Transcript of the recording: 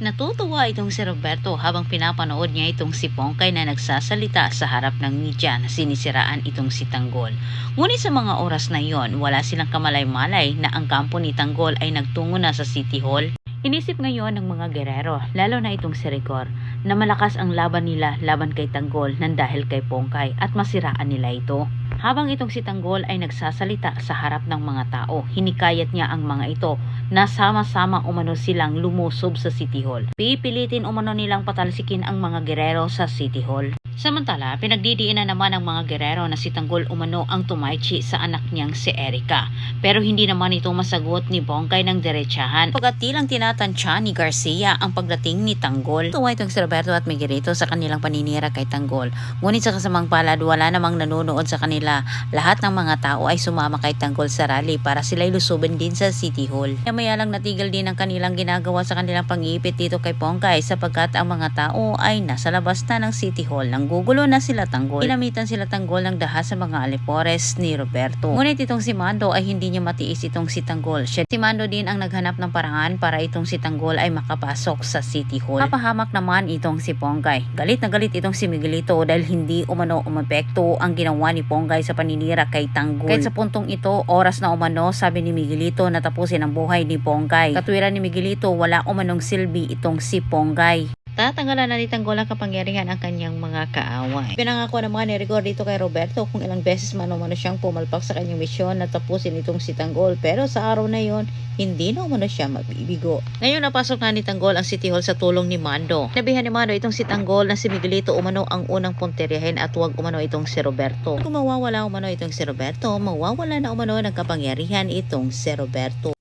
Natutuwa itong si Roberto habang pinapanood niya itong si Pongkay na nagsasalita sa harap ng media na sinisiraan itong si Tanggol. Ngunit sa mga oras na iyon, wala silang kamalay-malay na ang kampo ni Tanggol ay nagtungo na sa City Hall. Inisip ngayon ng mga gerero, lalo na itong si Rigor, na malakas ang laban nila laban kay Tanggol nang dahil kay Pongkay at masiraan nila ito. Habang itong si Tanggol ay nagsasalita sa harap ng mga tao, hinikayat niya ang mga ito na sama-sama umano silang lumusob sa City Hall. Pipilitin umano nilang patalsikin ang mga gerero sa City Hall. Samantala, pinagdidiinan naman ng mga gerero na si Tanggol umano ang tumaychi sa anak niyang si Erica. Pero hindi naman ito masagot ni Pongkay ng diretsahan. Pagkatilang tinatansya ni Garcia ang pagdating ni Tanggol. Tuwa itong si Roberto at Miguelito sa kanilang paninira kay Tanggol. Ngunit sa kasamang palad, wala namang nanonood sa kanila. Lahat ng mga tao ay sumama kay Tanggol sa rally para sila'y lusubin din sa City Hall. Maya lang natigil din ang kanilang ginagawa sa kanilang pag-iipit dito kay Pongkay sapagkat ang mga tao ay nasa labas na ng City Hall. Nanggugulo na sila Tanggol. Inamitan sila Tanggol ng dahas sa mga alipores ni Roberto. Ngunit itong si Mando ay hindi niya matiis itong si Tanggol. Si Mando din ang naghanap ng paraan para itong si Tanggol ay makapasok sa City Hall. Papahamak naman itong si Pongkay. Galit na galit itong si Miguelito dahil hindi umano umepekto ang ginawa ni Pongkay sa paninira kay Tanggol. Kahit sa puntong ito, oras na umano, sabi ni Miguelito na tapusin ang buhay ni Pongkay. Katwiran ni Miguelito, wala umanong silbi itong si Pongkay. Tatanggalan na ni Tanggol ang kapangyarihan ang kanyang mga kaaway. Pinangako naman ni Rigor dito kay Roberto kung ilang beses man umano siyang pumalpak sa kanyang misyon na tapusin itong si Tanggol. Pero sa araw na yon, hindi na umano siya mabibigo. Ngayon napasok na ni Tanggol ang City Hall sa tulong ni Mando. Nabihan ni Mando itong si Tanggol na si Miguelito umano ang unang punteriyahin at huwag umano itong si Roberto. Kung mawawala umano itong si Roberto, mawawala na umano ng kapangyarihan itong si Roberto.